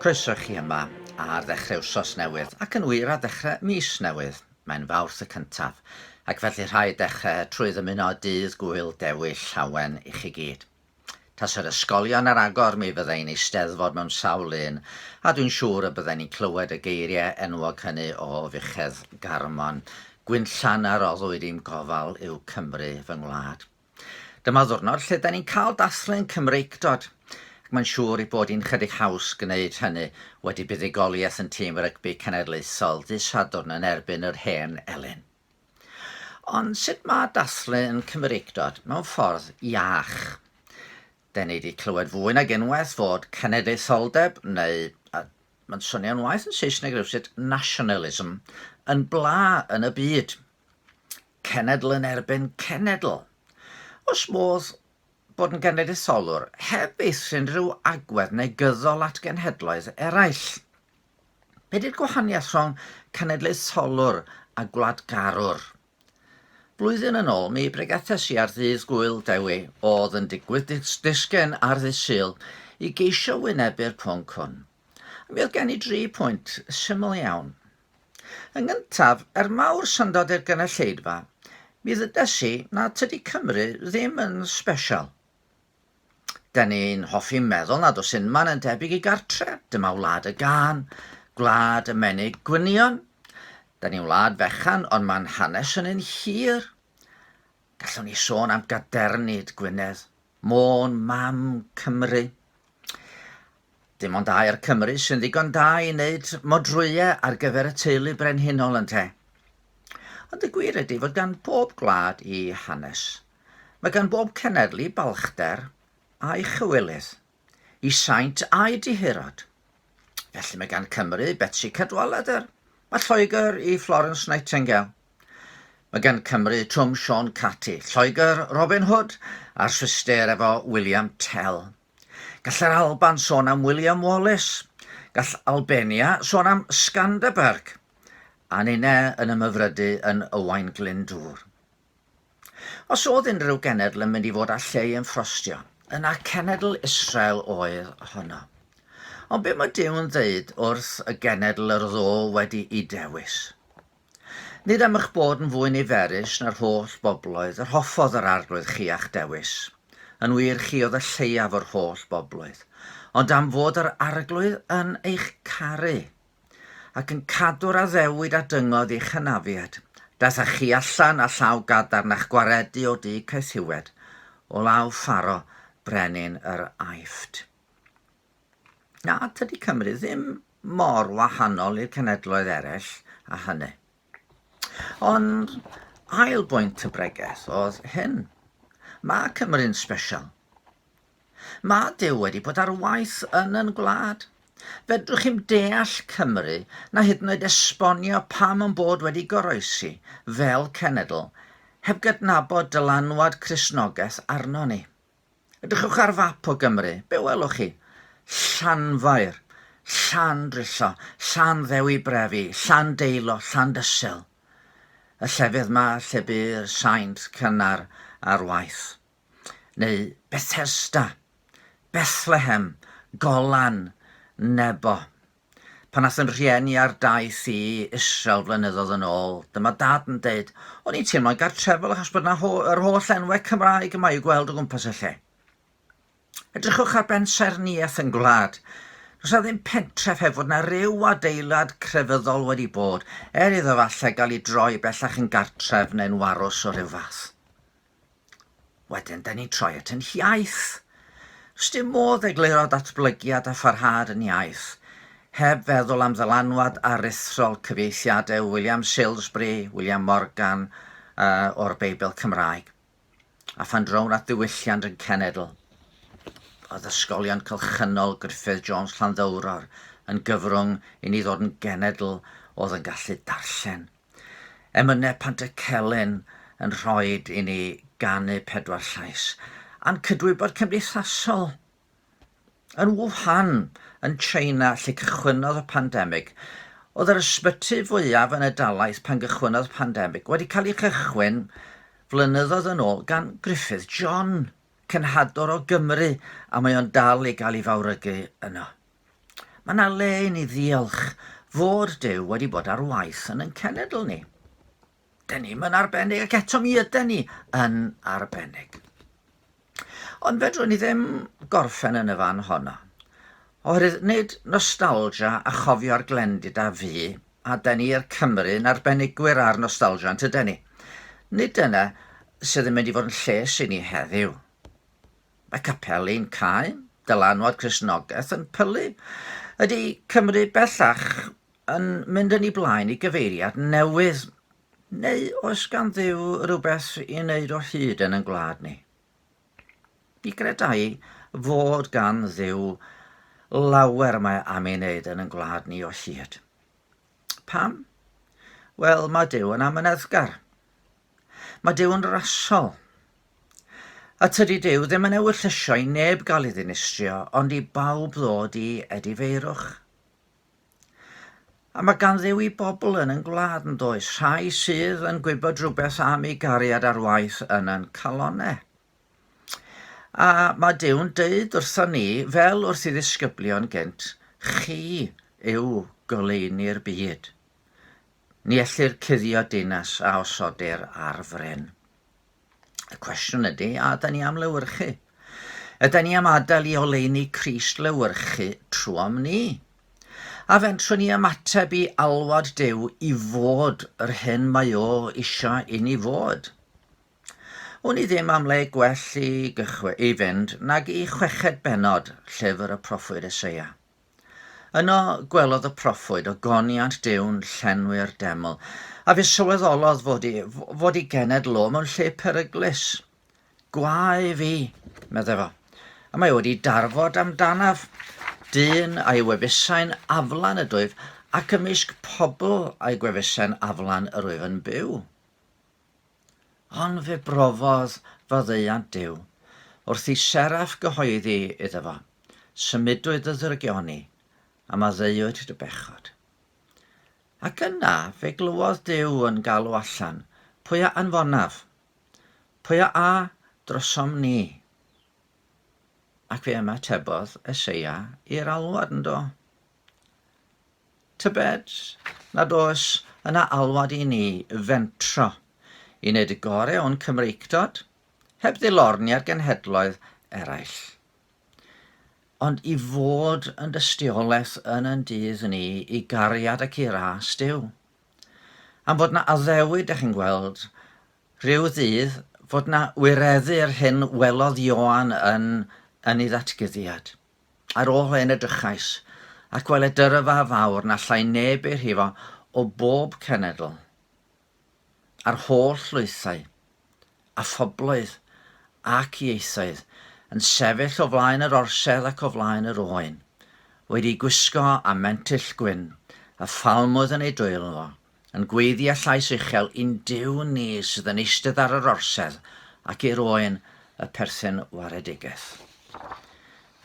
Croeso chi yma ar ddechrau wsos newydd ac yn wir ar ddechrau mis newydd. Mae'n Fawrth y cyntaf ac felly rhaid dechrau trwy ddymuno dydd Gŵyl, Dewi, llawen i chi gyd. Tas yr ysgolion ar agor mi fyddai'n eisteddfod mewn sawl un a dwi'n siŵr y byddai'n clywed y geiriau enwog hynny o fuchedd garmon. Gwynllan a roddwyd i'm gofal yw Cymru fy ngwlad. Dyma ddiwrnod lle da ni'n cael dathlu'n Cymreicdod. Mae'n siŵr i bod hi'n chydig haws gwneud hynny wedi buddigoliaeth yn tîm rygbi cenedlaethol dydd Sadwrn yn erbyn yr hen elyn. Ond sut mae dathlu yn Cymreicdod mewn ffordd iach? Da ni wedi clywed fwy nag unwaith fod cenedlaetholdeb neu, mae'n swnio'n waith yn Saesneg rywsut, nationalism yn bla yn y byd. Cenedl yn erbyn cenedl. Os modd bod yn genedlaetholwr heb eithrin rhyw agwedd neu gyddol at genhedloedd eraill. Be di'r gwahaniaeth rhwng cenedlaetholwr a gwladgarwr? Blwyddyn yn ôl mi bregethes i ar ddydd Gŵyl Dewi oedd yn digwydd disgyn ar ddydd Sul i geisio wynebu'r pwnc hwn. Mi oedd gen i 3 pwynt syml iawn. Yn gyntaf, mawr syndod i'r gynulleidfa, mi ddydes i na tydi Cymru ddim yn sbesial. Da ni'n hoffi meddwl nad oes unman yn debyg i gartre. Dyma wlad y gân, gwlad y menig gwynion. Da ni'n wlad fechan ond mae'n hanes yn un hir. Gallwn ni sôn am gadernid Gwynedd, Môn, Mam, Cymru. Dim ond dair Cymru sy'n ddigon da i wneud modrwyau ar gyfer y teulu brenhinol yn te. Ond y gwir ydy fod gan bob gwlad i hanes. Mae gan bob cenedlu balchder a'i chywilydd, i saint a'i dihirod. Felly mae gan Cymru Betsi Cadwaladr, mae Lloegr i Florence Nightingale. Mae gan Cymru Twm Siôn Cati, Lloegr Robin Hood a'r Swister efo William Tell. Gall yr Alban sôn am William Wallace, gall Albania sôn am Skanderberg, a ninne yn y Myfyrydu yn Owain Glyndŵr. Os oedd unrhyw genedl yn mynd i fod â lleu yn ffrostio, yna cenedl Israel oedd honno. Ond be mae Dyw yn dweud wrth y genedl yr ddo wedi ei dewis? Nid am eich bod yn fwy niferus na'r holl bobloedd yr hoffodd yr arglwydd chi a'ch dewis. Yn wir chi oedd y lleiaf o'r holl bobloedd, ond am fod yr arglwydd yn eich caru ac yn cadw'r addewid a dyngodd i'ch hynafiad. Daethach chi allan a llaw gadarn a'ch gwaredu o dŷ Caethiwed, o law Pharo, brenin yr Aifft. Na, tydi Cymru ddim mor wahanol i'r cenedloedd eraill a hynny. Ond ail bwynt y bregeth oedd hyn. Mae Cymru'n sbesial. Mae Dyw wedi bod ar waith yn gwlad. Fedrwch chi'n deall Cymru na hyd yn oed esbonio pam yn bod wedi goroesi fel cenedl heb gydnabod dylanwad Cristnogaeth arno ni. Edrychwch ar fap o Gymru, be welwch chi? Llanfair, Llandrillo, Llanddewi Brefi, Llandeilo, Llandysul. Y llefydd yma lle by'r saint cynnar ar waith. Neu Bethesda, Bethlehem, Golan, Nebo. Pan nath yn rhieni ar daith i Israel flynyddoedd yn ôl, dyma dad yn deud, o'n i'n teimlo'n gartrefol achos bod yna yr holl enwau Cymraeg yma i'w gweld o gwmpas y lle. Edrychwch ar bensaerniaeth yn gwlad. Does ddim pentref heb fod yna ryw adeilad crefyddol wedi bod, iddo falle gael ei droi bellach yn gartref neu'n warws o ryw fath. Wedyn, da ni'n troi at yn iaith. Does dim modd egluro datblygiad a pharhad yn iaith, heb feddwl am ddylanwad aruthrol cyfieithiadau William Salisbury, William Morgan o'r Beibl Cymraeg. A phan drown at ddiwylliant yn cenedl, oedd ysgolion cylchynol Griffith Jones Llanddowror yn gyfrwng i ni ddod yn genedl oedd yn gallu darllen. Emynau Pantycelyn yn rhoi i ni ganu 4 llais, a'n cydwybod cymdeithasol. Yn Wuhan, yn China, lle cychwynodd y pandemig, oedd yr ysbyty fwyaf yn y dalaith pan gychwynodd y pandemig wedi cael ei cychwyn flynyddoedd yn ôl gan Griffith John, cenhadwr o Gymru, a mae o'n dal i gael ei fawrygu yno. Mae yna le i ni ddiolch fod Duw wedi bod ar waith yn cenedl ni. Dyn ni'n arbennig ac eto mi ydyn ni yn arbennig. Ond fedrwn ni ddim gorffen yn y fan honno. Oherwydd nid nostalgia a chofio'r glendid a fi, a dyn ni'r Cymru yn arbenigwyr ar nostalgia yn tydyn ni. Nid dyna sydd yn mynd i fod yn lles i ni heddiw. Mae Capel ein cael, dylanwad Cristnogaeth yn pylu. Ydy Cymru bellach yn mynd yn ei blaen i gyfeiriad newydd, neu oes gan Dduw rhywbeth i wneud o hyd yn gwlad ni? Mi gredai fod gan Dduw lawer mae am ei wneud yn gwlad ni o hyd. Pam? Wel, mae Duw yn amyneddgar. Mae Duw yn rasol. A tydi Duw ddim yn ewyllysio i neb gael ei ddinistrio, ond i bawb ddod i edifeirwch. A mae gan Dduw i bobl yn gwlad yn does, rhai sydd yn gwybod rhywbeth am ei gariad ar waith yn calonnau. A mae Duw'n deud wrthon ni, fel wrth i ddisgyblion gynt, chi yw goleuni'r byd. Ni ellir cuddio dinas a osodir ar fryn. Y cwestiwn ydy, a da ni am lywyrchu? Ydyn ni am adael i oleuni Crist lywyrchu trwm ni? A fentrwn ni ymateb i alwad Duw i fod yr hyn mae o isio i ni fod? O'n i ddim am le gwell i fynd nag i chweched benod llyfr y proffwyd Eseia. Yno gwelodd y proffwyd o goniant Duw'n llenwi'r deml, a fe sylweddolodd fod ei genedl o mewn lle peryglus. Gwae fi, meddai fo, a mae wedi darfod amdanaf. Dyn a'i wefusau'n aflan y dwyf, ac ymysg pobl a'i gwefusau'n aflan yr wyf yn byw. Ond fe brofodd faddeuant Duw, wrth i seraff gyhoeddi iddo fo, symudwyd y ddrygioni, a maddeuwyd dy bechod. Ac yna fe glywodd Duw yn galw allan, pwy a anfonaf, pwy a drosom ni. Ac fe ymatebodd Eseia i'r alwad yn do. Tybed nad oes yna alwad i ni fentro, i wneud y gorau o'n Cymreicdod, heb ddilorni ar genhedloedd eraill. Ond i fod yn dystiolaeth yn dydd ni i gariad ac i ras Duw. Am fod na addewid, chi'n gweld, rhyw ddydd fod na wireddu'r hyn welodd Ioan yn ei ddatgyddiad. Ar ôl hyn edrychais, ac weled yrfa fawr na llai neb ei rhifo o bob cenedl, a'r holl lwythau, a phobloedd ac ieithoedd yn sefyll o flaen yr orsedd ac o flaen yr oen, wedi gwisgo a mentyll gwyn, a phalmwdd yn ei dwylo fo, yn gweiddi a llais uchel un Duw ni sydd yn eistedd ar yr orsedd ac i'r oen y perthyn waredigaeth.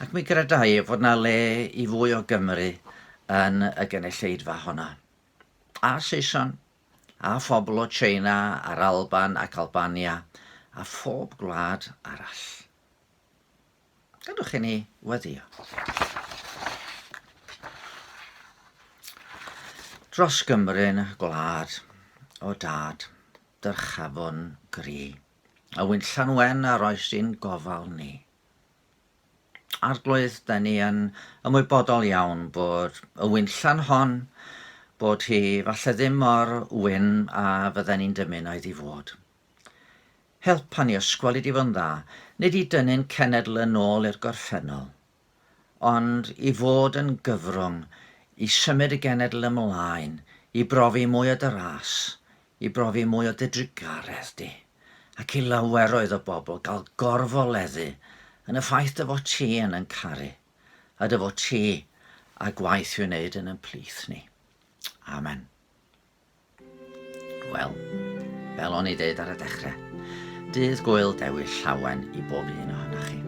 Ac mi gredai fod na le i fwy o Gymru yn y gynulleidfa honna. A Saeson, a phobl o Tsieina, a'r Alban ac Albania, a phob gwlad arall. Gadwch i ni weddio. Dros Gymru'n gwlad o dad, dyrchafon gri, a wynllan wen ar oes i'n gofal ni. Arglwydd, da ni yn ymwybodol iawn bod y wynllan hon, bod hi falle ddim mor wyn a fydden ni'n dymunoedd i fod. Helpa ni ysgwel i di fod yn dda, nid i dynnu'n cenedl yn ôl i'r gorffennol, ond i fod yn gyfrwng, i symud y genedl ymlaen, i brofi mwy o dy ras, i brofi mwy o dy drigaredd di, ac i laweroedd o bobl gael gorfoleddu yn y ffaith dy fod ti yn caru, a dy fod ti a gwaith i'w wneud yn plith ni. Amen. Wel, fel o'n i ddeud ar y dechrau, dydd Gŵyl, Dewi, llawen i bob un ohonoch chi.